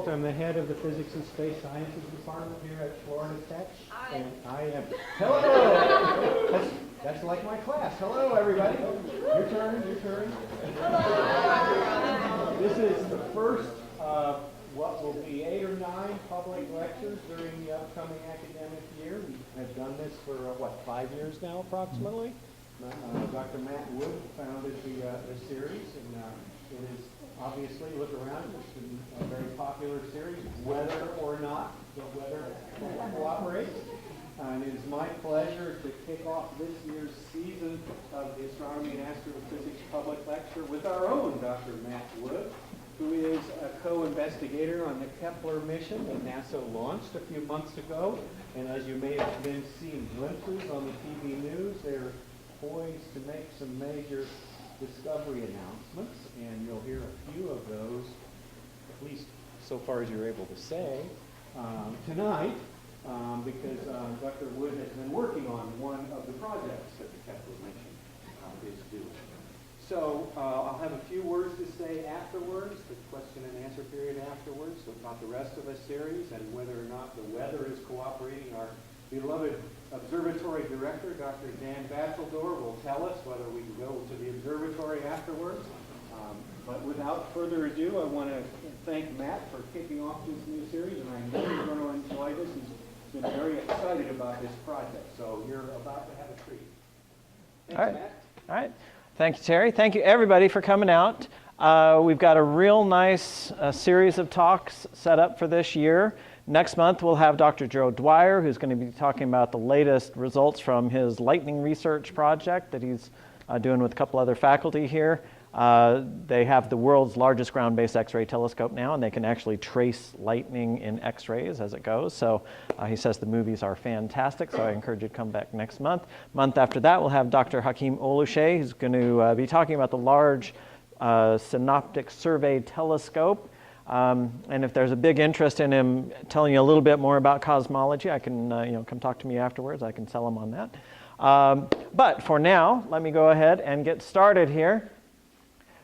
Holt. I'm the head of the Physics and Space Sciences Department here at Florida Tech. Hi. And I am... Hello! That's like my class. Hello, everybody. Your turn, your turn. Hello. This is the first of what will be 8 or 9 public lectures during the upcoming academic year. We have done this for, 5 years now, approximately. Dr. Matt Wood founded the series, and it is obviously, look around, it's been a very popular series, whether or not the weather cooperates. And it is my pleasure to kick off this year's season of the Astronomy and Astrophysics Public Lecture with our own Dr. Matt Wood, who is a co-investigator on the Kepler mission that NASA launched a few months ago. And as you may have been seeing glimpses on the TV news, they're poised to make some major discovery announcements, and you'll hear a few of those, at least so far as you're able to say, tonight, because Dr. Wood has been working on one of the projects that the Kepler mission is doing. So I'll have a few words to say afterwards, the question and answer period afterwards, about the rest of the series and whether or not the weather is cooperating. Our beloved observatory director, Dr. Dan Batcheldor, will tell us whether we can go to the observatory afterwards. But without further ado, I want to thank Matt for kicking off this new series, and I know you're going to enjoy this. He's been very excited about this project, so you're about to have a treat. Thanks, All right. Matt. All right. Thank you, Terry. Thank you, everybody, for coming out. We've got a real nice series of talks set up for this year. Next month, we'll have Dr. Joe Dwyer, who's going to be talking about the latest results from his lightning research project that he's doing with a couple other faculty here. They have the world's largest ground-based X-ray telescope now, and they can actually trace lightning in X-rays as it goes. So he says the movies are fantastic, so I encourage you to come back next month. Month after that, we'll have Dr. Hakeem Oluche, who's going to be talking about the Large Synoptic Survey Telescope. And if there's a big interest in him telling you a little bit more about cosmology, I can, come talk to me afterwards. I can sell him on that. But for now, let me go ahead and get started here.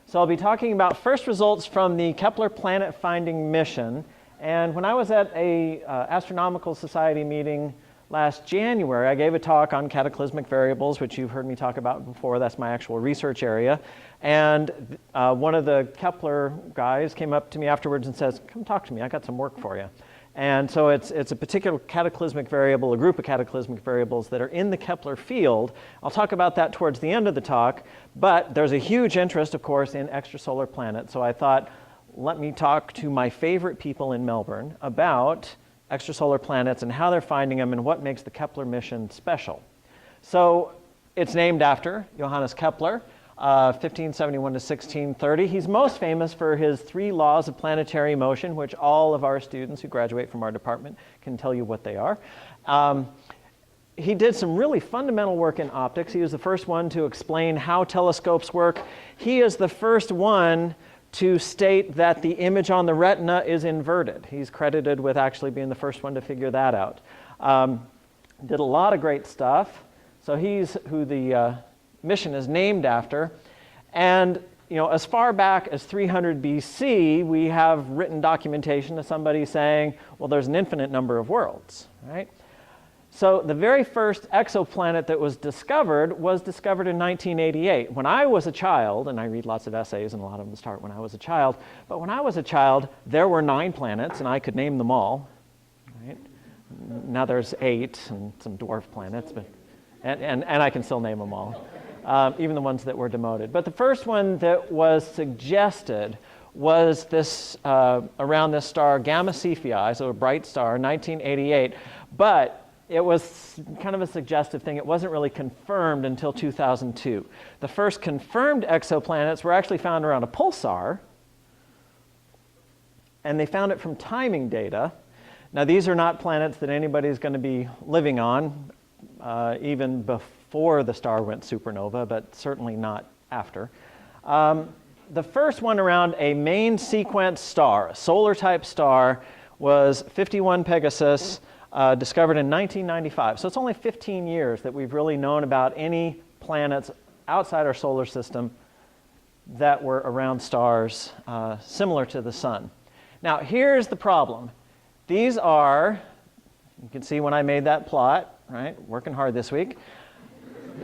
So I'll be talking about first results from the Kepler planet finding mission. And when I was at a Astronomical Society meeting last January, I gave a talk on cataclysmic variables, which you've heard me talk about before. That's my actual research area. And one of the Kepler guys came up to me afterwards and says, "Come talk to me, I got some work for you." And so it's a particular cataclysmic variable, a group of cataclysmic variables that are in the Kepler field. I'll talk about that towards the end of the talk, but there's a huge interest, of course, in extrasolar planets. So I thought, let me talk to my favorite people in Melbourne about extrasolar planets and how they're finding them and what makes the Kepler mission special. So it's named after Johannes Kepler. 1571 to 1630. He's most famous for his 3 laws of planetary motion, which all of our students who graduate from our department can tell you what they are. He did some really fundamental work in optics. He was the first one to explain how telescopes work. He is the first one to state that the image on the retina is inverted. He's credited with actually being the first one to figure that out. Did a lot of great stuff. So he's who the mission is named after. And as far back as 300 BC, we have written documentation of somebody saying, well, there's an infinite number of worlds, right? So the very first exoplanet that was discovered in 1988. When I was a child, and I read lots of essays, and a lot of them start when I was a child, but when I was a child, there were 9 planets, and I could name them all, right? Now there's 8 and some dwarf planets, but and I can still name them all. Even the ones that were demoted. But the first one that was suggested was this, around this star Gamma Cephei, so a bright star, 1988. But it was kind of a suggestive thing. It wasn't really confirmed until 2002. The first confirmed exoplanets were actually found around a pulsar, and they found it from timing data. Now, these are not planets that anybody's going to be living on, even before the star went supernova, but certainly not after. The first one around a main sequence star, a solar-type star, was 51 Pegasus, discovered in 1995. So it's only 15 years that we've really known about any planets outside our solar system that were around stars similar to the sun. Now, here's the problem. These are, you can see when I made that plot, right? Working hard this week.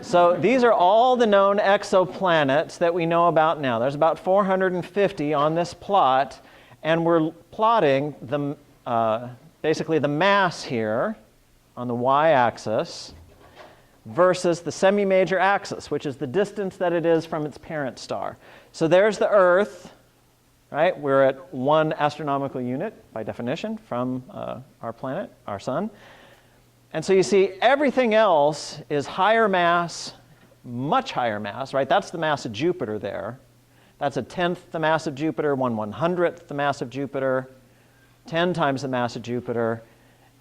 So these are all the known exoplanets that we know about now. There's about 450 on this plot, and we're plotting basically the mass here on the y-axis versus the semi-major axis, which is the distance that it is from its parent star. So there's the Earth, right? We're at 1 astronomical unit by definition from our planet, our sun. And so you see everything else is higher mass, much higher mass, right? That's the mass of Jupiter there. That's 1/10 the mass of Jupiter, 1/100th the mass of Jupiter, 10 times the mass of Jupiter.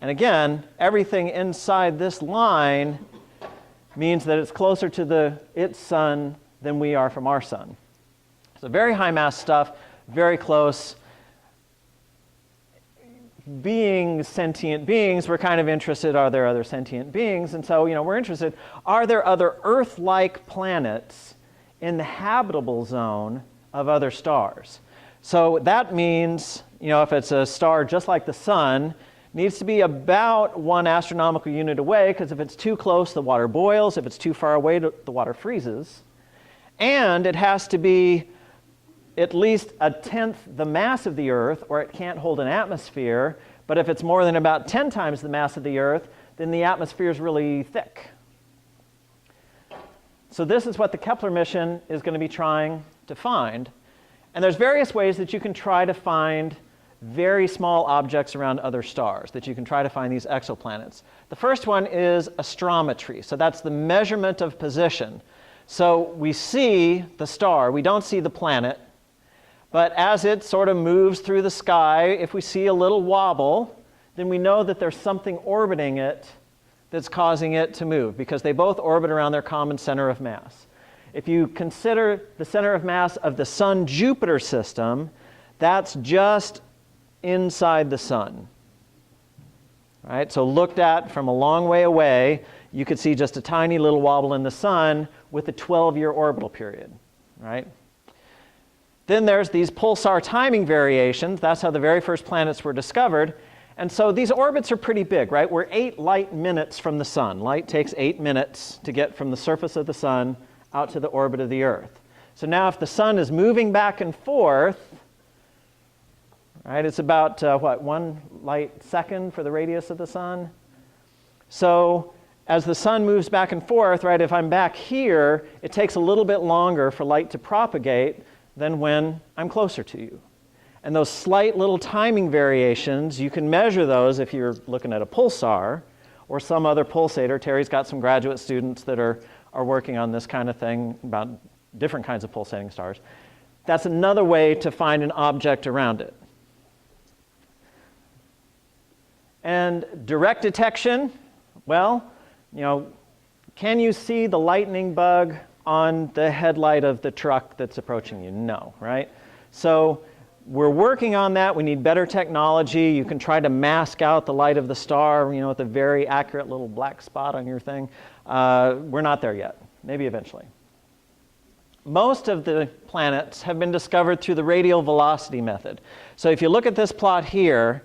And again, everything inside this line means that it's closer to its sun than we are from our sun. So very high mass stuff, very close. Being sentient beings, we're kind of interested, are there other sentient beings? And so, we're interested, are there other Earth-like planets in the habitable zone of other stars? So that means, if it's a star just like the sun, needs to be about 1 astronomical unit away, because if it's too close, the water boils. If it's too far away, the water freezes. And it has to be at least 1/10 the mass of the Earth, or it can't hold an atmosphere. But if it's more than about 10 times the mass of the Earth, then the atmosphere is really thick. So this is what the Kepler mission is going to be trying to find. And there's various ways that you can try to find very small objects around other stars, that you can try to find these exoplanets. The first one is astrometry. So that's the measurement of position. So we see the star. We don't see the planet. But as it sort of moves through the sky, if we see a little wobble, then we know that there's something orbiting it that's causing it to move, because they both orbit around their common center of mass. If you consider the center of mass of the Sun-Jupiter system, that's just inside the sun. Right? So looked at from a long way away, you could see just a tiny little wobble in the sun with a 12-year orbital period. Right? Then there's these pulsar timing variations. That's how the very first planets were discovered. And so these orbits are pretty big, right? We're 8 light minutes from the sun. Light takes 8 minutes to get from the surface of the sun out to the orbit of the Earth. So now if the sun is moving back and forth, right, it's about, 1 light second for the radius of the sun. So as the sun moves back and forth, right, if I'm back here, it takes a little bit longer for light to propagate than when I'm closer to you. And those slight little timing variations, you can measure those if you're looking at a pulsar or some other pulsator. Terry's got some graduate students that are working on this kind of thing about different kinds of pulsating stars. That's another way to find an object around it. And direct detection, well, can you see the lightning bug on the headlight of the truck that's approaching you? No, right? So we're working on that. We need better technology. You can try to mask out the light of the star, with a very accurate little black spot on your thing. We're not there yet. Maybe eventually. Most of the planets have been discovered through the radial velocity method. So if you look at this plot here,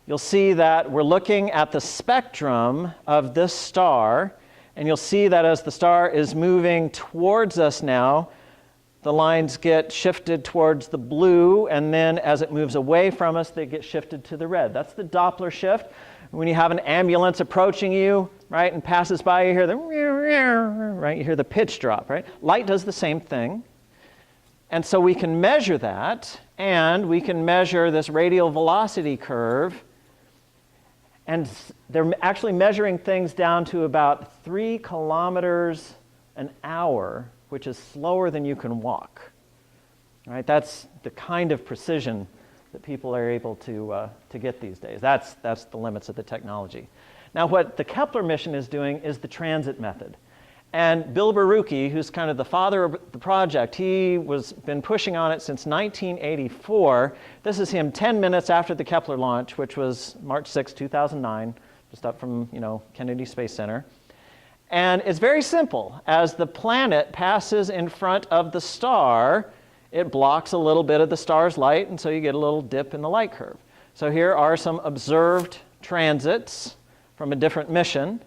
you'll see that we're looking at the spectrum of this star. And you'll see that as the star is moving towards us now, the lines get shifted towards the blue, and then as it moves away from us, they get shifted to the red. That's the Doppler shift. When you have an ambulance approaching you, right, and passes by, you hear the right, you hear the pitch drop, right? Light does the same thing. And so we can measure that, and we can measure this radial velocity curve. And they're actually measuring things down to about 3 kilometers an hour, which is slower than you can walk. Right? That's the kind of precision that people are able to get these days. That's the limits of the technology. Now, what the Kepler mission is doing is the transit method. And Bill Barucki, who's kind of the father of the project, he been pushing on it since 1984. This is him 10 minutes after the Kepler launch, which was March 6, 2009, just up from Kennedy Space Center. And it's very simple. As the planet passes in front of the star, it blocks a little bit of the star's light, and so you get a little dip in the light curve. So here are some observed transits from a different mission.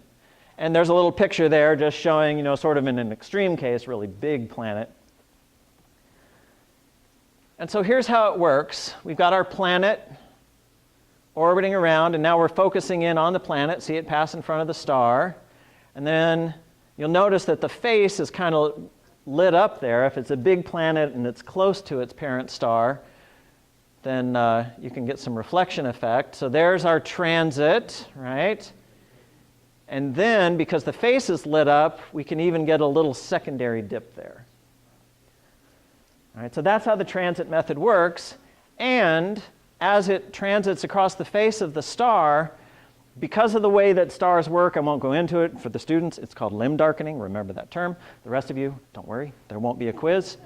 And there's a little picture there just showing, sort of in an extreme case, really big planet. And so here's how it works. We've got our planet orbiting around, and now we're focusing in on the planet, see it pass in front of the star. And then you'll notice that the face is kind of lit up there. If it's a big planet and it's close to its parent star, then you can get some reflection effect. So there's our transit, right? And then, because the face is lit up, we can even get a little secondary dip there. All right, so that's how the transit method works. And as it transits across the face of the star, because of the way that stars work, I won't go into it. For the students, it's called limb darkening. Remember that term. The rest of you, don't worry, there won't be a quiz.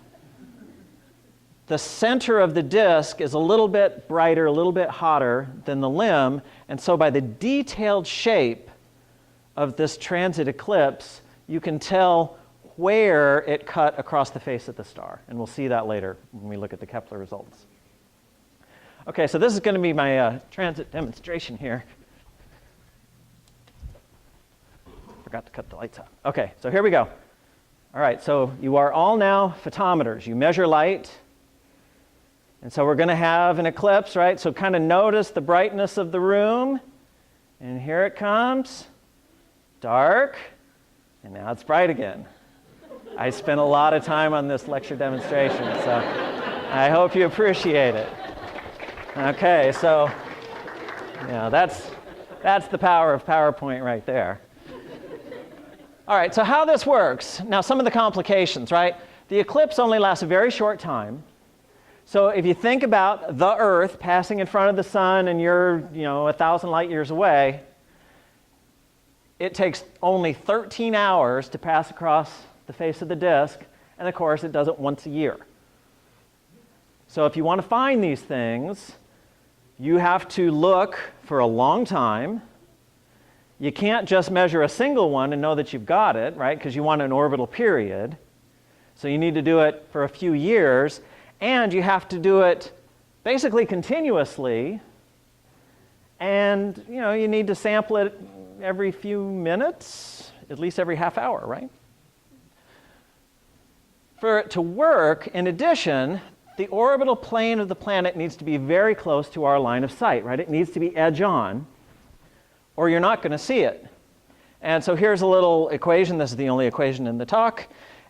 The center of the disk is a little bit brighter, a little bit hotter than the limb, and so by the detailed shape of this transit eclipse, you can tell where it cut across the face of the star, and we'll see that later when we look at the Kepler results. Okay, so this is going to be my transit demonstration here. Forgot to cut the lights out. Okay, so here we go. All right, so you are all now photometers. You measure light. And so we're going to have an eclipse, right? So kind of notice the brightness of the room. And here it comes. Dark. And now it's bright again. I spent a lot of time on this lecture demonstration, so I hope you appreciate it. Okay, so that's the power of PowerPoint right there. All right, so how this works. Now, some of the complications, right? The eclipse only lasts a very short time. So if you think about the Earth passing in front of the sun and you're, 1,000 light years away, it takes only 13 hours to pass across the face of the disk, and of course it does it once a year. So if you want to find these things, you have to look for a long time. You can't just measure a single one and know that you've got it, right? Because you want an orbital period. So you need to do it for a few years, and you have to do it basically continuously. And you need to sample it every few minutes, at least every half hour, right? For it to work, in addition, the orbital plane of the planet needs to be very close to our line of sight, right? It needs to be edge on, or you're not going to see it. And so here's a little equation. This is the only equation in the talk.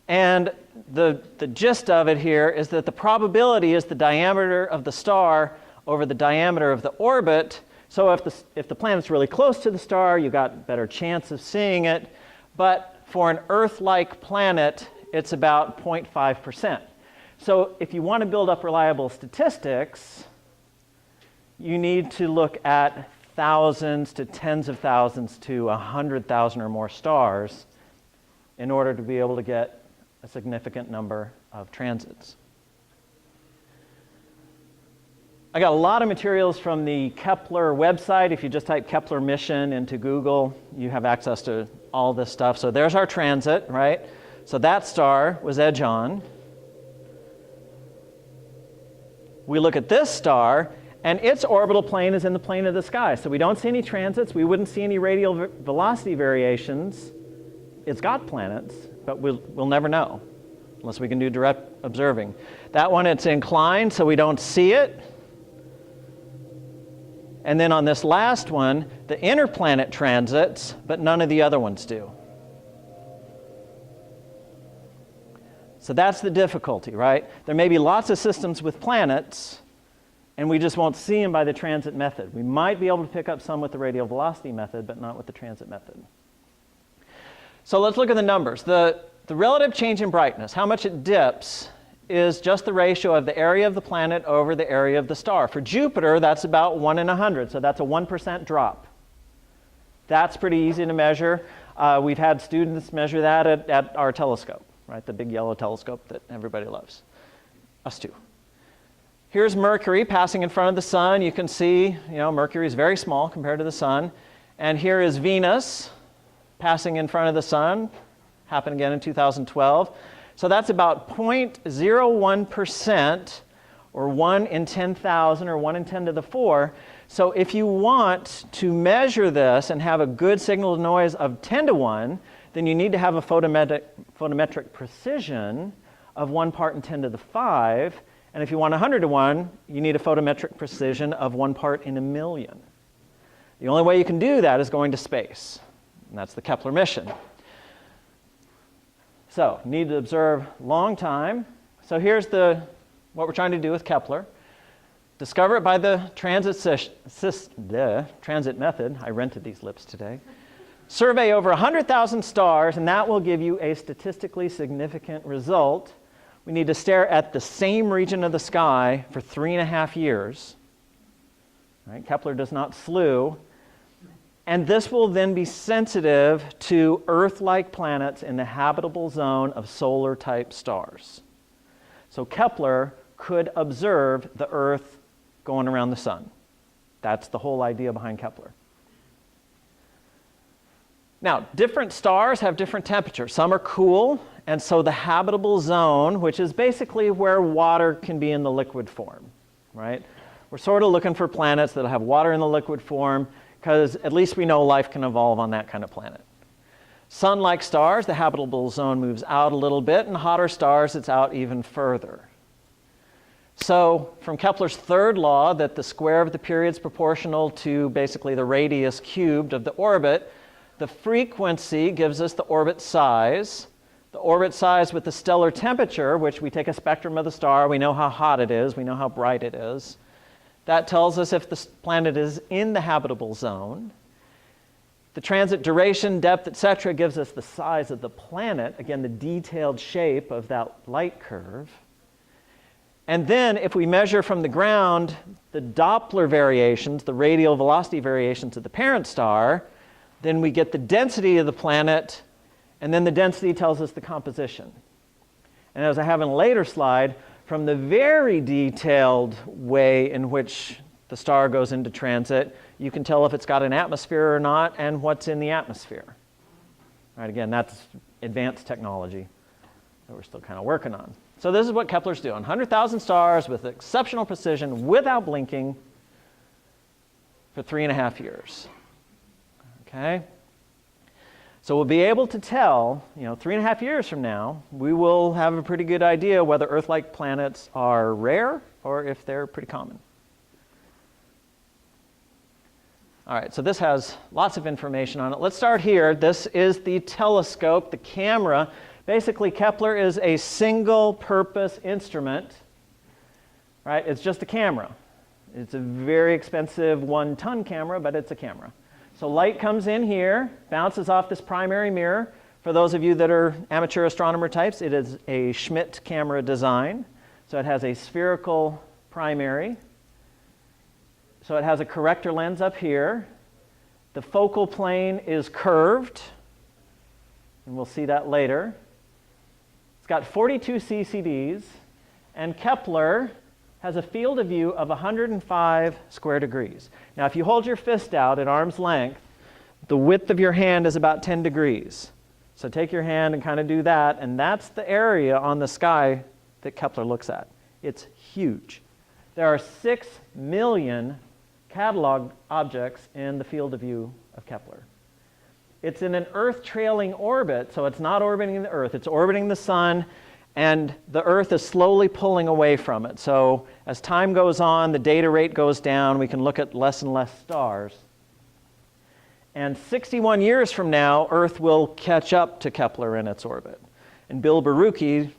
And the gist of it here is that the probability is the diameter of the star over the diameter of the orbit. So if the planet's really close to the star, you've got a better chance of seeing it. But for an Earth-like planet, it's about 0.5%. So if you want to build up reliable statistics, you need to look at thousands to tens of thousands to 100,000 or more stars in order to be able to get a significant number of transits. I got a lot of materials from the Kepler website. If you just type Kepler mission into Google, you have access to all this stuff. So there's our transit, right? So that star was edge on. We look at this star, and its orbital plane is in the plane of the sky. So we don't see any transits. We wouldn't see any radial velocity variations. It's got planets, but we'll never know unless we can do direct observing. That one, it's inclined, so we don't see it. And then on this last one, the inner planet transits, but none of the other ones do. So that's the difficulty, right? There may be lots of systems with planets, and we just won't see them by the transit method. We might be able to pick up some with the radial velocity method, but not with the transit method. So let's look at the numbers. The relative change in brightness, how much it dips, is just the ratio of the area of the planet over the area of the star. For Jupiter, that's about 1 in 100, so that's a 1% drop. That's pretty easy to measure. We've had students measure that at our telescope, right? The big yellow telescope that everybody loves. Us too. Here's Mercury passing in front of the sun. You can see, Mercury is very small compared to the sun. And here is Venus passing in front of the sun. Happened again in 2012. So that's about 0.01%, or 1 in 10,000, or 1 in 10 to the 4. So if you want to measure this and have a good signal to noise of 10 to 1, then you need to have a photometric precision of 1 part in 10 to the 5. And if you want 100 to 1, you need a photometric precision of 1 part in a million. The only way you can do that is going to space, and that's the Kepler mission. So, need to observe long time. So here's what we're trying to do with Kepler. Discover it by the transit method. I rented these lips today. Survey over 100,000 stars, and that will give you a statistically significant result. We need to stare at the same region of the sky for 3.5 years. Right? Kepler does not slew. And this will then be sensitive to Earth-like planets in the habitable zone of solar-type stars. So Kepler could observe the Earth going around the sun. That's the whole idea behind Kepler. Now, different stars have different temperatures. Some are cool, and so the habitable zone, which is basically where water can be in the liquid form, right? We're sort of looking for planets that have water in the liquid form, because at least we know life can evolve on that kind of planet. Sun-like stars, the habitable zone moves out a little bit, and hotter stars, it's out even further. So from Kepler's third law, that the square of the period is proportional to basically the radius cubed of the orbit, the frequency gives us the orbit size. The orbit size with the stellar temperature, which we take a spectrum of the star, we know how hot it is, we know how bright it is. That tells us if the planet is in the habitable zone. The transit duration, depth, etc. gives us the size of the planet, again, the detailed shape of that light curve. And then if we measure from the ground the Doppler variations, the radial velocity variations of the parent star, then we get the density of the planet, and then the density tells us the composition. And as I have in a later slide, from the very detailed way in which the star goes into transit, you can tell if it's got an atmosphere or not and what's in the atmosphere. Right, again, that's advanced technology that we're still kind of working on. So this is what Kepler's doing. 100,000 stars with exceptional precision without blinking for 3.5 years. Okay? So we'll be able to tell, 3.5 years from now, we will have a pretty good idea whether Earth-like planets are rare or if they're pretty common. All right, so this has lots of information on it. Let's start here. This is the telescope, the camera. Basically, Kepler is a single-purpose instrument, right? It's just a camera. It's a very expensive 1-ton camera, but it's a camera. So light comes in here, bounces off this primary mirror. For those of you that are amateur astronomer types, it is a Schmidt camera design. So it has a spherical primary. So it has a corrector lens up here. The focal plane is curved, and we'll see that later. It's got 42 CCDs, and Kepler has a field of view of 105 square degrees. Now, if you hold your fist out at arm's length, the width of your hand is about 10 degrees. So take your hand and kind of do that, and that's the area on the sky that Kepler looks at. It's huge. There are 6 million catalog objects in the field of view of Kepler. It's in an Earth-trailing orbit, so it's not orbiting the Earth. It's orbiting the sun, and the Earth is slowly pulling away from it. So as time goes on, the data rate goes down. We can look at less and less stars. And 61 years from now, Earth will catch up to Kepler in its orbit. And Bill Barucki,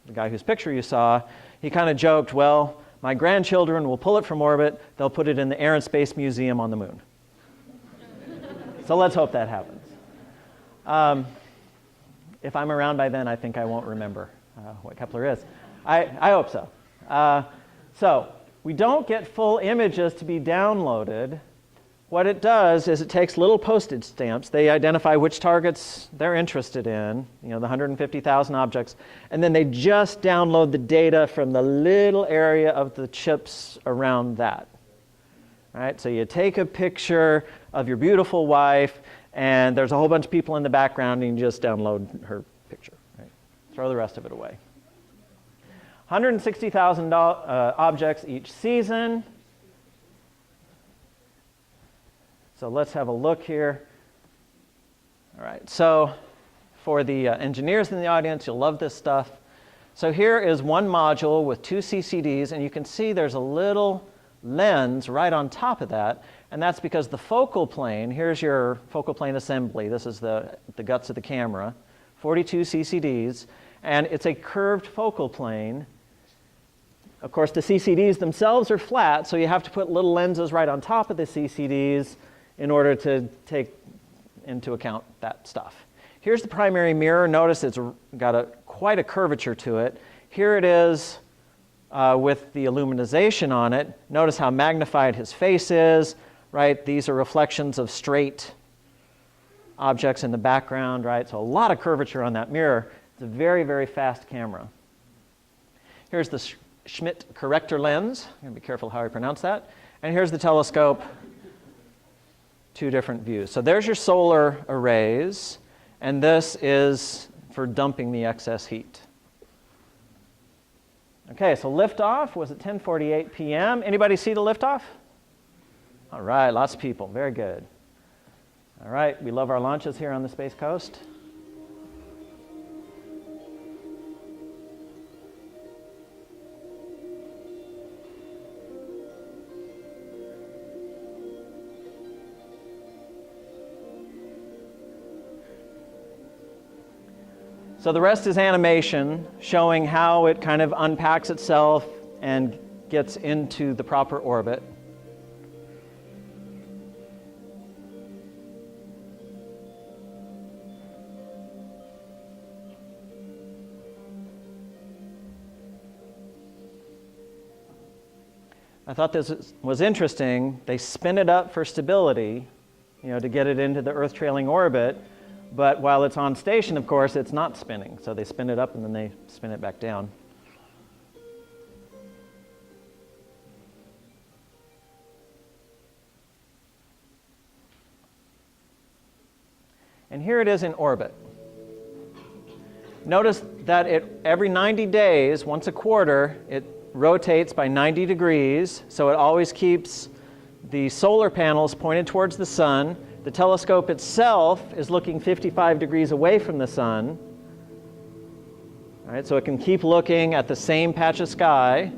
the guy whose picture you saw, he kind of joked, well, my grandchildren will pull it from orbit. They'll put it in the Air and Space Museum on the moon. So let's hope that happens. If I'm around by then, I think I won't remember what Kepler is. I hope so. So we don't get full images to be downloaded. What it does is it takes little postage stamps. They identify which targets they're interested in, the 150,000 objects, and then they just download the data from the little area of the chips around that. Right? So you take a picture of your beautiful wife, and there's a whole bunch of people in the background, and you just download her picture. Right? throw the rest of it away. 160,000 objects each season. So let's have a look here. All right, so for the engineers in the audience, you'll love this stuff. So here is one module with 2 CCDs, and you can see there's a little lens right on top of that, and that's because the focal plane, here's your focal plane assembly, this is the guts of the camera, 42 CCDs, and it's a curved focal plane. Of course, the CCDs themselves are flat, so you have to put little lenses right on top of the CCDs in order to take into account that stuff. Here's the primary mirror. Notice it's got quite a curvature to it. Here it is with the illuminization on it. Notice how magnified his face is, right? These are reflections of straight objects in the background, right? So a lot of curvature on that mirror. It's a very, very fast camera. Here's the Schmidt corrector lens. I'm going to be careful how I pronounce that. And here's the telescope. 2 different views. So there's your solar arrays, and this is for dumping the excess heat. Okay, so liftoff was at 10:48 p.m. Anybody see the liftoff? All right, lots of people. Very good. All right, we love our launches here on the Space Coast. So the rest is animation, showing how it kind of unpacks itself and gets into the proper orbit. I thought this was interesting. They spin it up for stability, to get it into the Earth trailing orbit. But while it's on station, of course, it's not spinning. So they spin it up and then they spin it back down. And here it is in orbit. Notice that every 90 days, once a quarter, it rotates by 90 degrees. So it always keeps the solar panels pointed towards the sun. The telescope itself is looking 55 degrees away from the sun. All right, so it can keep looking at the same patch of sky,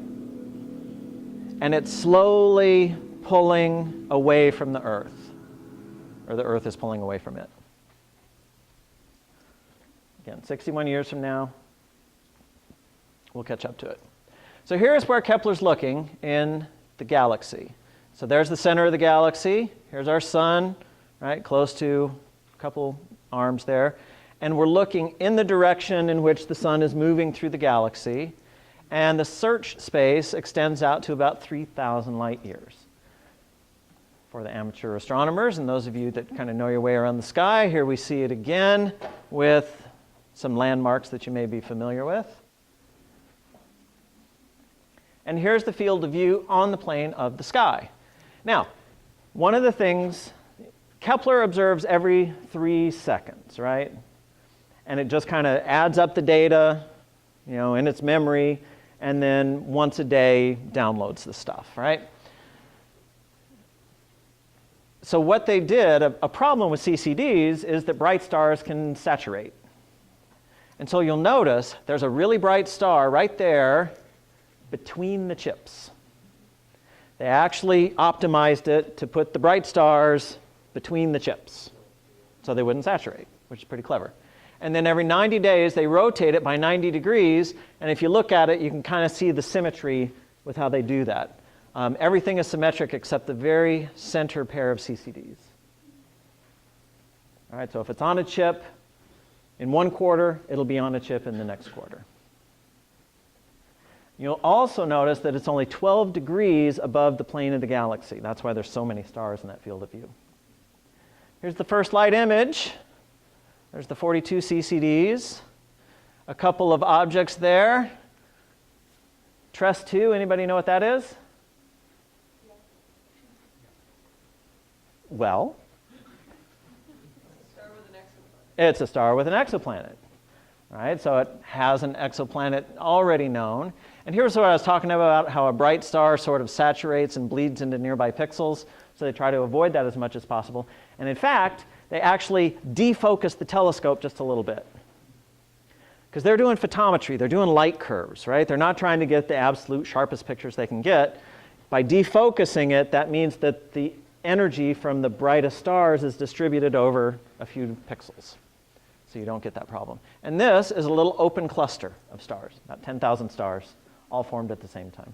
and it's slowly pulling away from the Earth, or the Earth is pulling away from it. Again, 61 years from now, we'll catch up to it. So here's where Kepler's looking in the galaxy. So there's the center of the galaxy. Here's our sun. Right, close to a couple arms there. And we're looking in the direction in which the sun is moving through the galaxy. And the search space extends out to about 3,000 light years. For the amateur astronomers and those of you that kind of know your way around the sky, here we see it again with some landmarks that you may be familiar with. And here's the field of view on the plane of the sky. Now, one of the things Kepler observes every 3 seconds, right? And it just kind of adds up the data, in its memory, and then once a day downloads the stuff, right? So what they did, a problem with CCDs is that bright stars can saturate. And so you'll notice there's a really bright star right there between the chips. They actually optimized it to put the bright stars between the chips so they wouldn't saturate, which is pretty clever. And then every 90 days, they rotate it by 90 degrees, and if you look at it, you can kind of see the symmetry with how they do that. Everything is symmetric except the very center pair of CCDs. All right, so if it's on a chip in one quarter, it'll be on a chip in the next quarter. You'll also notice that it's only 12 degrees above the plane of the galaxy. That's why there's so many stars in that field of view. Here's the first light image. There's the 42 CCDs. A couple of objects there. TRES 2, anybody know what that is? Well, it's a star with an exoplanet. right? So it has an exoplanet already known. And here's what I was talking about, how a bright star sort of saturates and bleeds into nearby pixels. So they try to avoid that as much as possible. And in fact, they actually defocus the telescope just a little bit. Because they're doing photometry, they're doing light curves, right? They're not trying to get the absolute sharpest pictures they can get. By defocusing it, that means that the energy from the brightest stars is distributed over a few pixels. So you don't get that problem. And this is a little open cluster of stars, about 10,000 stars, all formed at the same time.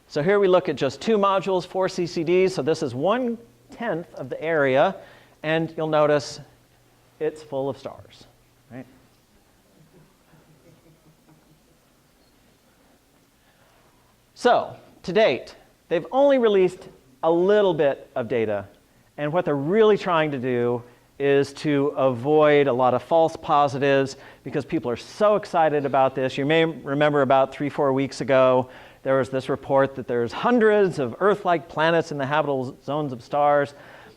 So here we look at just 2 modules, 4 CCDs. So this is 1/10 of the area. And you'll notice it's full of stars, right? So to date, they've only released a little bit of data. And what they're really trying to do is to avoid a lot of false positives because people are so excited about this. You may remember about 3-4 weeks ago, there was this report that there's hundreds of Earth-like planets in the habitable zones of stars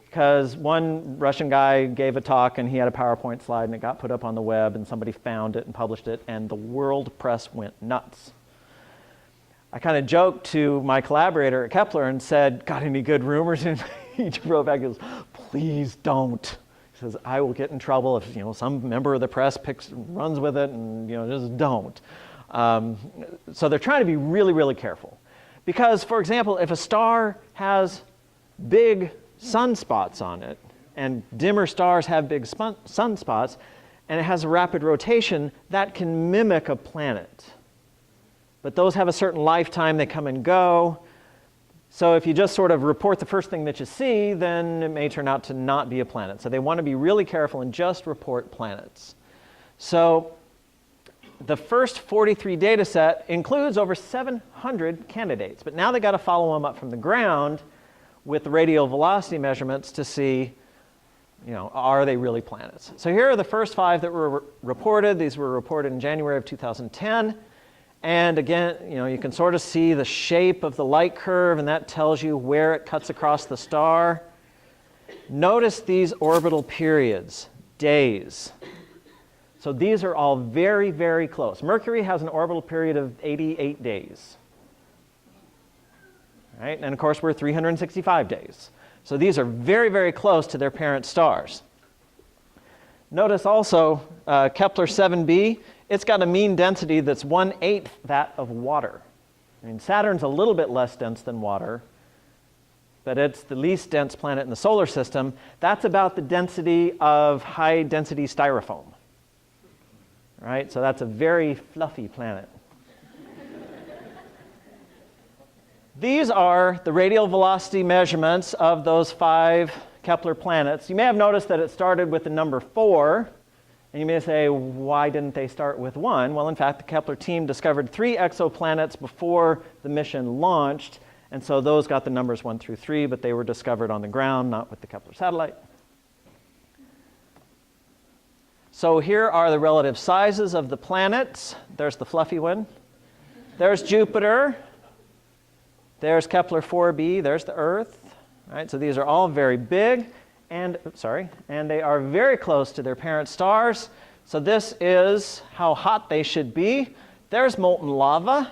because one Russian guy gave a talk and he had a PowerPoint slide and it got put up on the web and somebody found it and published it and the world press went nuts. I kind of joked to my collaborator at Kepler and said, "Got any good rumors?" And he wrote back and goes, "Please don't." He says, "I will get in trouble if some member of the press runs with it, and just don't." So they're trying to be really, really careful, because, for example, if a star has big sunspots on it, and dimmer stars have big sunspots, and it has a rapid rotation, that can mimic a planet. But those have a certain lifetime; they come and go. So if you just sort of report the first thing that you see, then it may turn out to not be a planet. So they want to be really careful and just report planets. So the first 43 data set includes over 700 candidates. But now they've got to follow them up from the ground with radial velocity measurements to see, are they really planets? So here are the first 5 that were reported. These were reported in January of 2010. And again, you can sort of see the shape of the light curve, and that tells you where it cuts across the star. Notice these orbital periods, days. So these are all very, very close. Mercury has an orbital period of 88 days. Right? And of course, we're 365 days. So these are very, very close to their parent stars. Notice also Kepler 7b. It's got a mean density that's 1/8 that of water. I mean, Saturn's a little bit less dense than water, but it's the least dense planet in the solar system. That's about the density of high-density styrofoam. Right? So that's a very fluffy planet. These are the radial velocity measurements of those 5 Kepler planets. You may have noticed that it started with the number 4. And you may say, why didn't they start with 1? Well, in fact, the Kepler team discovered 3 exoplanets before the mission launched. And so those got the numbers 1 through 3, but they were discovered on the ground, not with the Kepler satellite. So here are the relative sizes of the planets. There's the fluffy one. There's Jupiter. There's Kepler 4b. There's the Earth. All right, so these are all very big. And they are very close to their parent stars. So this is how hot they should be. There's molten lava.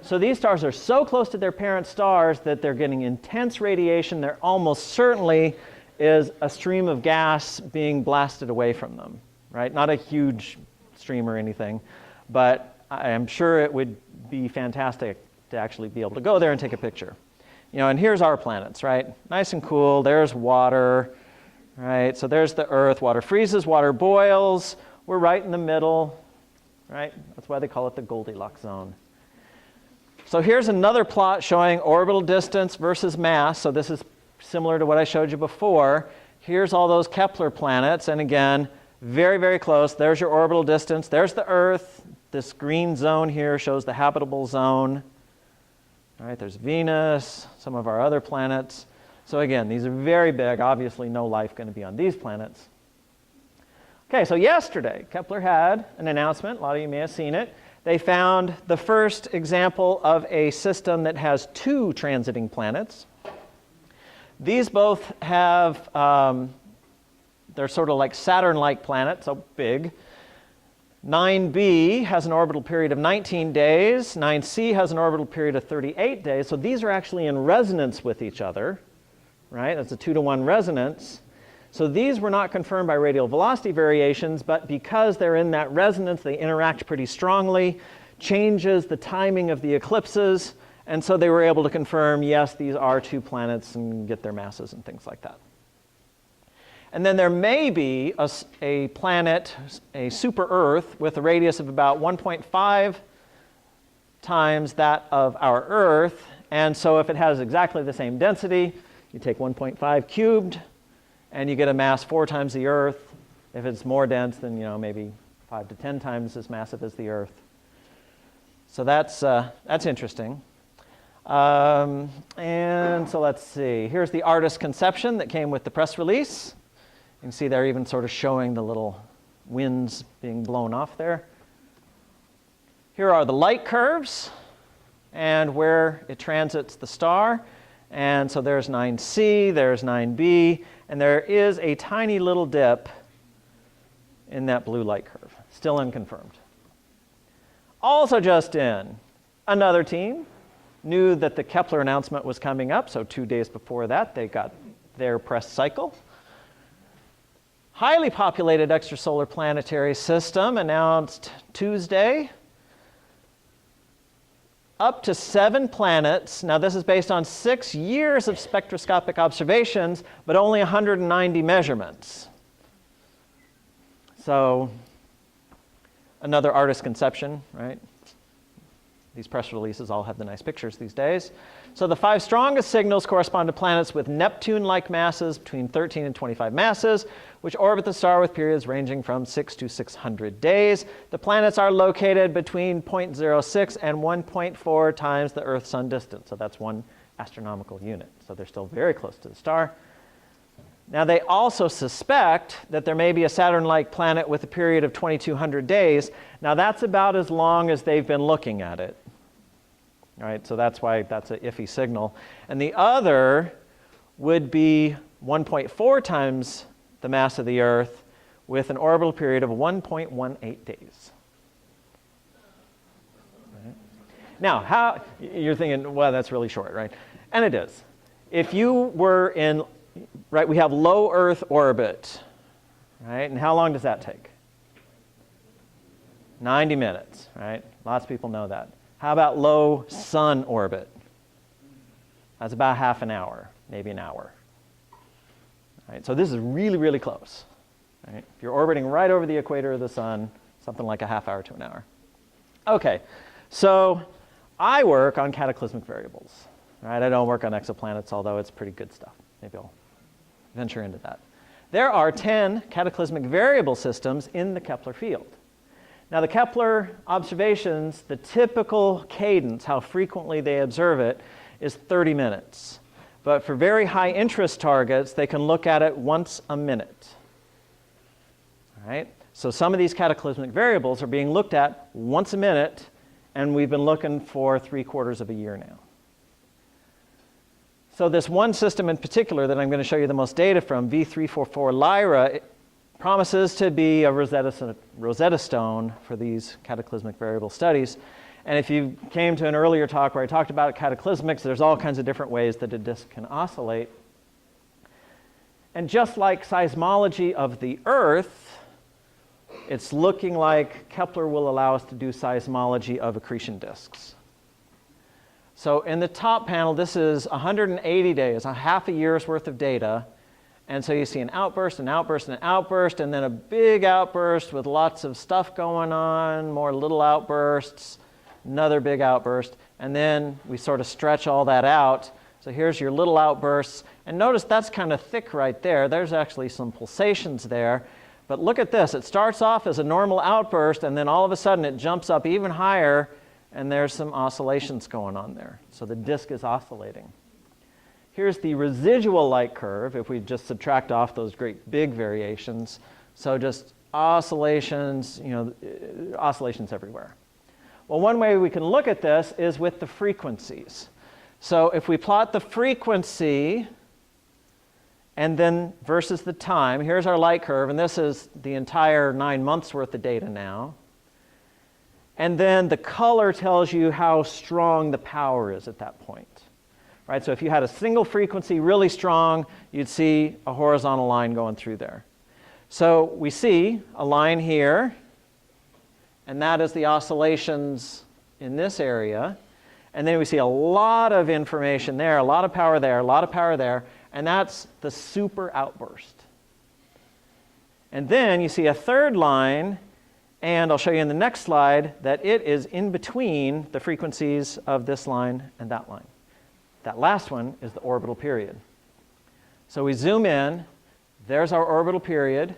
So these stars are so close to their parent stars that they're getting intense radiation. There almost certainly is a stream of gas being blasted away from them, right? Not a huge stream or anything, but I am sure it would be fantastic to actually be able to go there and take a picture. And here's our planets, right? Nice and cool. There's water, right? So there's the Earth. Water freezes, water boils. We're right in the middle, right? That's why they call it the Goldilocks zone. So here's another plot showing orbital distance versus mass. So this is similar to what I showed you before. Here's all those Kepler planets. And again, very, very close. There's your orbital distance. There's the Earth. This green zone here shows the habitable zone. All right, there's Venus, some of our other planets. So again, these are very big. Obviously, no life going to be on these planets. Okay, so yesterday, Kepler had an announcement. A lot of you may have seen it. They found the first example of a system that has 2 transiting planets. These both have They're sort of like Saturn-like planets, so big. 9b has an orbital period of 19 days. 9c has an orbital period of 38 days. So these are actually in resonance with each other, right? That's a 2-to-1 resonance. So these were not confirmed by radial velocity variations, but because they're in that resonance, they interact pretty strongly, changes the timing of the eclipses, and so they were able to confirm, yes, these are 2 planets and get their masses and things like that. And then there may be a planet, a super Earth, with a radius of about 1.5 times that of our Earth. And so if it has exactly the same density, you take 1.5 cubed, and you get a mass 4 times the Earth. If it's more dense, then maybe 5 to 10 times as massive as the Earth. So that's interesting. And so let's see. Here's the artist's conception that came with the press release. You can see they're even sort of showing the little winds being blown off there. Here are the light curves and where it transits the star. And so there's 9c, there's 9b, and there is a tiny little dip in that blue light curve, still unconfirmed. Also just in, another team knew that the Kepler announcement was coming up, so 2 days before that they got their press cycle. Highly populated extrasolar planetary system announced Tuesday. Up to 7 planets. Now this is based on 6 years of spectroscopic observations, but only 190 measurements. So another artist's conception, right? These press releases all have the nice pictures these days. So the 5 strongest signals correspond to planets with Neptune-like masses between 13 and 25 masses, which orbit the star with periods ranging from 6 to 600 days. The planets are located between 0.06 and 1.4 times the Earth-Sun distance. So that's 1 astronomical unit. So they're still very close to the star. Now they also suspect that there may be a Saturn-like planet with a period of 2,200 days. Now that's about as long as they've been looking at it. All right, so that's why that's an iffy signal. And the other would be 1.4 times the mass of the Earth with an orbital period of 1.18 days. Right. Now, how you're thinking, well, that's really short, right? And it is. If you were in, right, we have low Earth orbit, right? And how long does that take? 90 minutes, right? Lots of people know that. How about low Sun orbit? That's about half an hour, maybe an hour. Right, so this is really, really close. Right? If you're orbiting right over the equator of the Sun, something like a half hour to an hour. Okay, so I work on cataclysmic variables. Right? I don't work on exoplanets, although it's pretty good stuff. Maybe I'll venture into that. There are 10 cataclysmic variable systems in the Kepler field. Now the Kepler observations, the typical cadence, how frequently they observe it, is 30 minutes. But for very high interest targets, they can look at it once a minute. All right? So some of these cataclysmic variables are being looked at once a minute, and we've been looking for 3/4 of a year now. So this one system in particular that I'm going to show you the most data from, V344 Lyra, promises to be a Rosetta Stone for these cataclysmic variable studies. And if you came to an earlier talk where I talked about cataclysmics, there's all kinds of different ways that a disk can oscillate. And just like seismology of the Earth, it's looking like Kepler will allow us to do seismology of accretion disks. So in the top panel, this is 180 days, a half a year's worth of data. And so you see an outburst, an outburst, an outburst, and then a big outburst with lots of stuff going on, more little outbursts, another big outburst, and then we sort of stretch all that out. So here's your little outbursts, and notice that's kind of thick right there. There's actually some pulsations there. But look at this. It starts off as a normal outburst, and then all of a sudden it jumps up even higher, and there's some oscillations going on there. So the disk is oscillating. Here's the residual light curve if we just subtract off those great big variations. So just oscillations, oscillations everywhere. Well, one way we can look at this is with the frequencies. So if we plot the frequency and then versus the time. Here's our light curve, and this is the entire 9 months worth of data now. And then the color tells you how strong the power is at that point. Right? So if you had a single frequency really strong, you'd see a horizontal line going through there. So we see a line here, and that is the oscillations in this area. And then we see a lot of information there, a lot of power there, a lot of power there, and that's the super outburst. And then you see a third line, and I'll show you in the next slide that it is in between the frequencies of this line and that line. That last one is the orbital period. So we zoom in, there's our orbital period.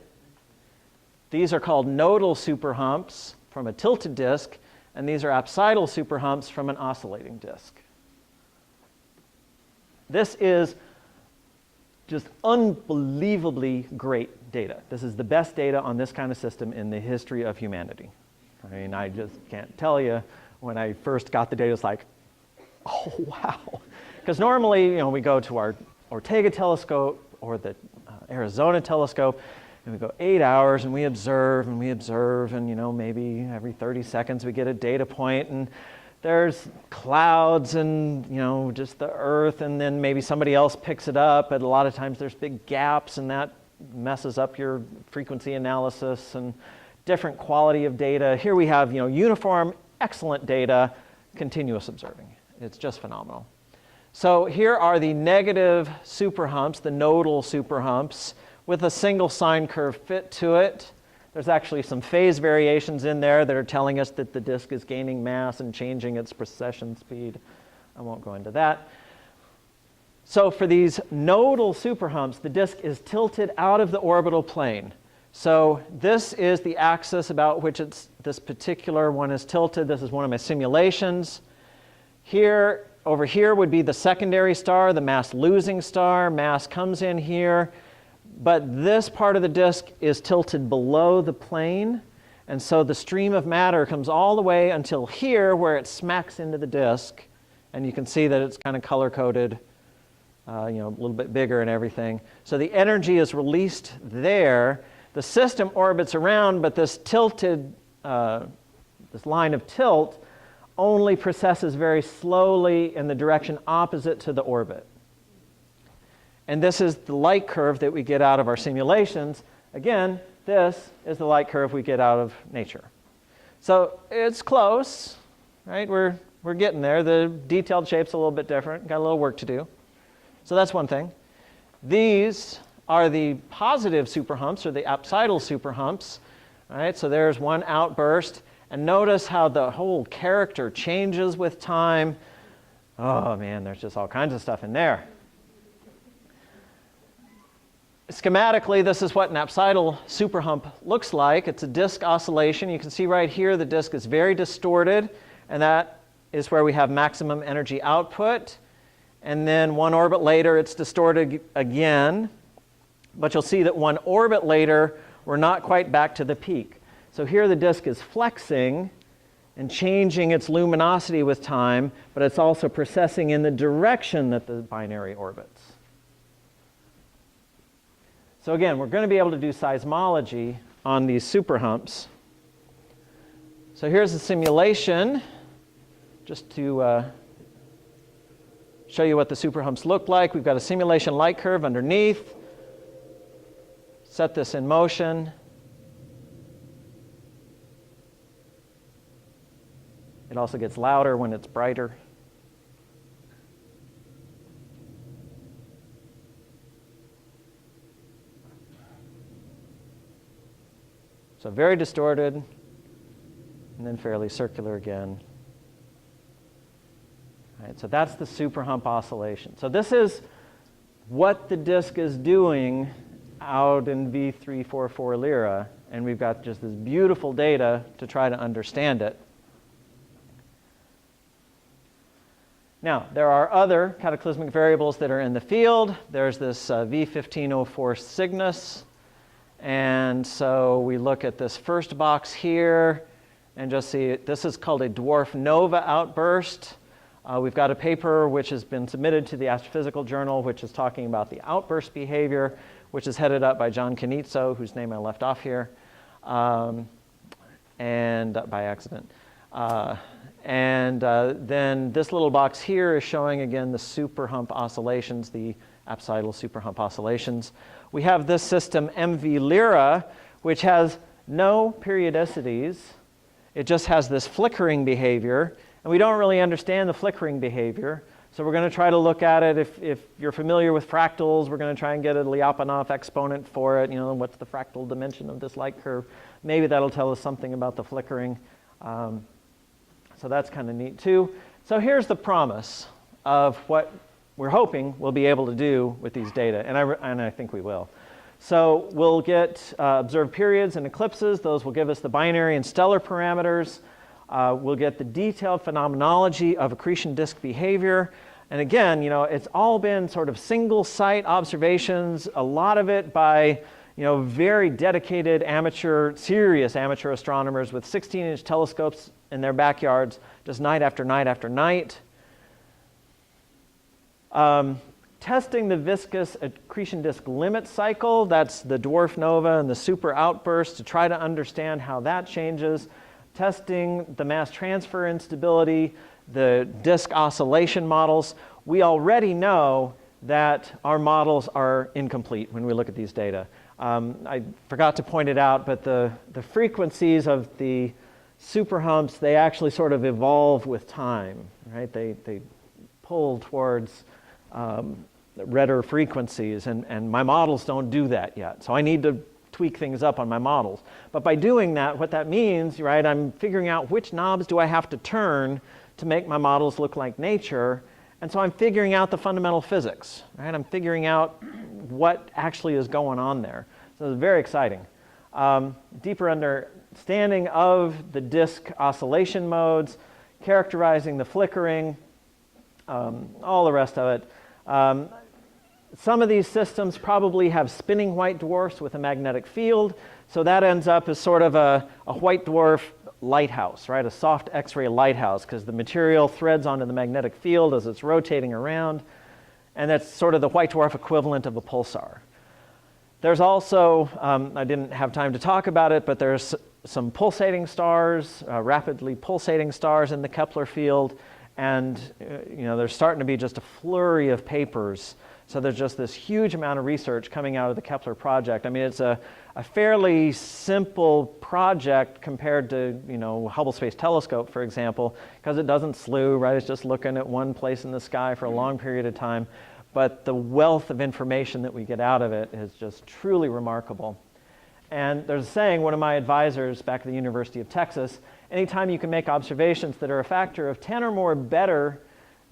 These are called nodal superhumps from a tilted disk, and these are apsidal superhumps from an oscillating disk. This is just unbelievably great data. This is the best data on this kind of system in the history of humanity. I mean, I just can't tell you, when I first got the data, it's like, oh, wow. Because normally, we go to our Ortega telescope or the Arizona telescope, and we go 8 hours, and we observe, and maybe every 30 seconds we get a data point, and there's clouds and, just the Earth, and then maybe somebody else picks it up, but a lot of times there's big gaps, and that messes up your frequency analysis and different quality of data. Here we have, uniform, excellent data, continuous observing. It's just phenomenal. So here are the negative superhumps, the nodal superhumps, with a single sine curve fit to it. There's actually some phase variations in there that are telling us that the disk is gaining mass and changing its precession speed. I won't go into that. So for these nodal superhumps, the disk is tilted out of the orbital plane. So this is the axis about which this particular one is tilted. This is one of my simulations. Over here would be the secondary star, the mass-losing star. Mass comes in here. But this part of the disk is tilted below the plane, and so the stream of matter comes all the way until here, where it smacks into the disk, and you can see that it's kind of color-coded, a little bit bigger and everything. So the energy is released there. The system orbits around, but this tilted, this line of tilt only precesses very slowly in the direction opposite to the orbit. And this is the light curve that we get out of our simulations. Again, this is the light curve we get out of nature. So it's close, right? We're getting there. The detailed shape's a little bit different. Got a little work to do. So that's one thing. These are the positive superhumps, or the apsidal superhumps. All right, so there's one outburst. And notice how the whole character changes with time. Oh, man, there's just all kinds of stuff in there. Schematically, this is what an apsidal superhump looks like. It's a disk oscillation. You can see right here the disk is very distorted, and that is where we have maximum energy output. And then one orbit later, it's distorted again. But you'll see that one orbit later, we're not quite back to the peak. So here the disk is flexing and changing its luminosity with time, but it's also precessing in the direction that the binary orbits. So again, we're going to be able to do seismology on these superhumps. So here's a simulation, just to show you what the superhumps look like. We've got a simulation light curve underneath. Set this in motion. It also gets louder when it's brighter. So very distorted, and then fairly circular again. All right, so that's the superhump oscillation. So this is what the disk is doing out in V344 Lyra, and we've got just this beautiful data to try to understand it. Now, there are other cataclysmic variables that are in the field. There's this V1504 Cygnus. And so we look at this first box here and just see this is called a dwarf nova outburst. We've got a paper which has been submitted to the Astrophysical Journal, which is talking about the outburst behavior, which is headed up by John Canizzo, whose name I left off here, and by accident. Then this little box here is showing again the superhump oscillations, the apsidal superhump oscillations. We have this system MV Lyra, which has no periodicities. It just has this flickering behavior, and we don't really understand the flickering behavior. So we're going to try to look at it. If you're familiar with fractals, we're going to try and get a Lyapunov exponent for it. You know, what's the fractal dimension of this light curve? Maybe that'll tell us something about the flickering. So that's kind of neat too. So here's the promise of what we're hoping we'll be able to do with these data, and I think we will. So we'll get observed periods and eclipses. Those will give us the binary and stellar parameters. We'll get the detailed phenomenology of accretion disk behavior. And again, you know, it's all been sort of single site observations, a lot of it by, you know, very dedicated amateur, serious amateur astronomers with 16-inch telescopes in their backyards, just night after night after night. Testing the viscous accretion disk limit cycle, that's the dwarf nova and the super outburst, to try to understand how that changes. Testing the mass transfer instability, the disk oscillation models. We already know that our models are incomplete when we look at these data. I forgot to point it out, but the frequencies of the superhumps, they actually sort of evolve with time, right? They pull towards redder frequencies, and my models don't do that yet. So I need to tweak things up on my models. But by doing that, what that means, right, I'm figuring out which knobs do I have to turn to make my models look like nature. And so I'm figuring out the fundamental physics, right? I'm figuring out what actually is going on there. So it's very exciting. Deeper understanding of the disk oscillation modes, characterizing the flickering, all the rest of it. Some of these systems probably have spinning white dwarfs with a magnetic field, so that ends up as sort of a white dwarf lighthouse, right? A soft X-ray lighthouse, because the material threads onto the magnetic field as it's rotating around, and that's sort of the white dwarf equivalent of a pulsar. There's also, I didn't have time to talk about it, but there's some pulsating stars, rapidly pulsating stars in the Kepler field, and you know, there's starting to be just a flurry of papers. So there's just this huge amount of research coming out of the Kepler project. I mean, it's a fairly simple project compared to, you know, Hubble Space Telescope, for example, because it doesn't slew, right? It's just looking at one place in the sky for a long period of time. But the wealth of information that we get out of it is just truly remarkable. And there's a saying, one of my advisors back at the University of Texas, anytime you can make observations that are a factor of 10 or more better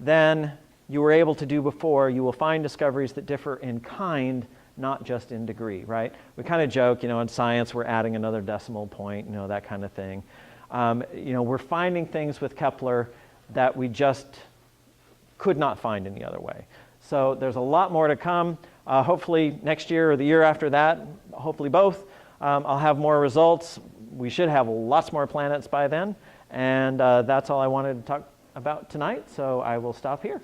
than you were able to do before, you will find discoveries that differ in kind, not just in degree, right? We kind of joke, you know, in science we're adding another decimal point, you know, that kind of thing. You know, we're finding things with Kepler that we just could not find any other way. So there's a lot more to come. Hopefully next year or the year after that, hopefully both, I'll have more results. We should have lots more planets by then. And that's all I wanted to talk about tonight, so I will stop here.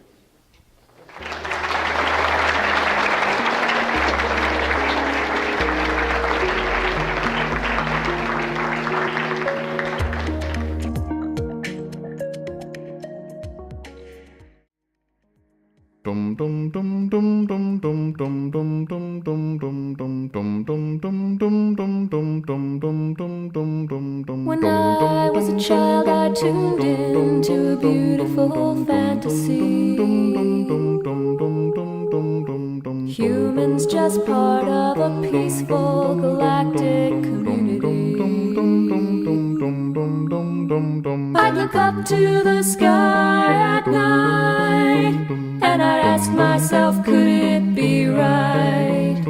One day I was a child, I tuned into a beautiful fantasy. Humans just part of a peaceful galactic community. I'd look up to the sky at night, and I'd ask myself, could it be right?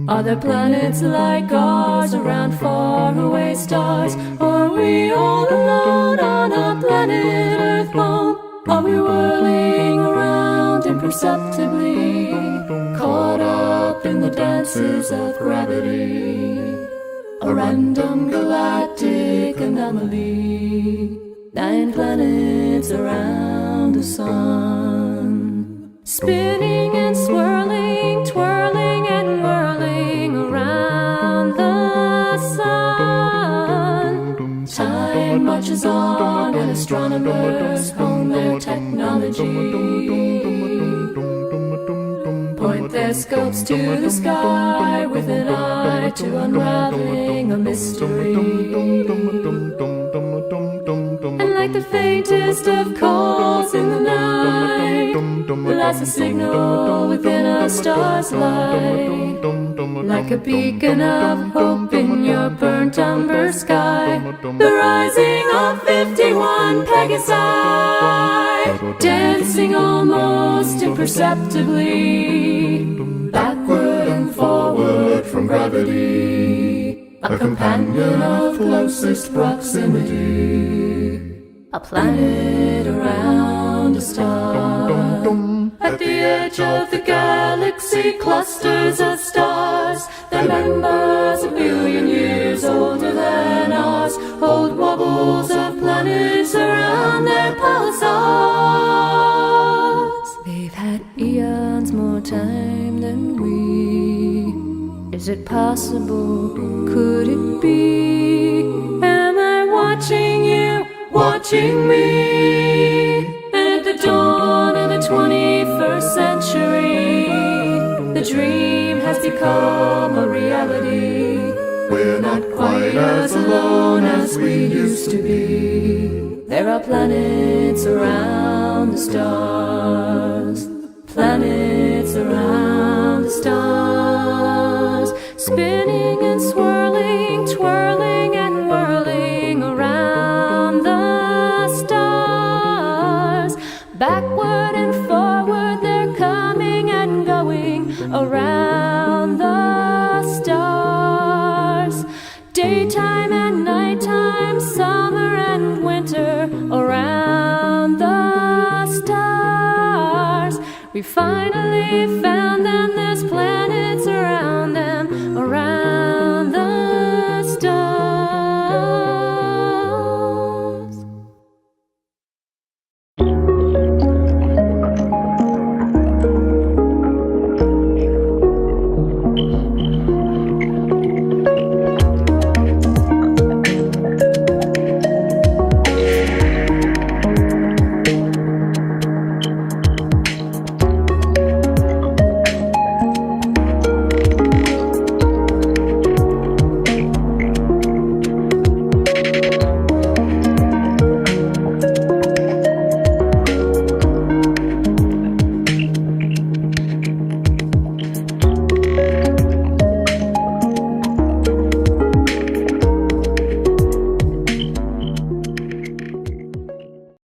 Are there planets like ours around faraway stars? Or are we all alone on a planet Earth home? Are we whirling around imperceptibly, caught up in the dances of gravity? A random galactic anomaly, 9 planets around the sun. Spinning and swirling, twirling and whirling around the sun. Time marches on and astronomers hone their technology. Point their scopes to the sky with an eye to unraveling a mystery. And like the faintest of calls in the night, lies a signal within a star's light. Like a beacon of hope in your burnt umber sky, the rising of 51 Pegasi, dancing almost imperceptibly, backward and forward from gravity, a companion of closest proximity, a planet around a star. At the edge of the galaxy, clusters of stars, their members a billion years older than ours, hold wobbles of planets around their pulsars. They've had eons more time than we. Is it possible? Could it be? Am I watching you, watching me? And at the dawn of the 21st century, the dream has become a reality. We're not quite as alone as we used to be. There are planets around the stars, planets around the stars, spinning and swirling, twirling and whirling around the stars. Backward and forward they're coming and going around the stars. Daytime and nighttime, summer and winter around the stars. We finally found them, this planet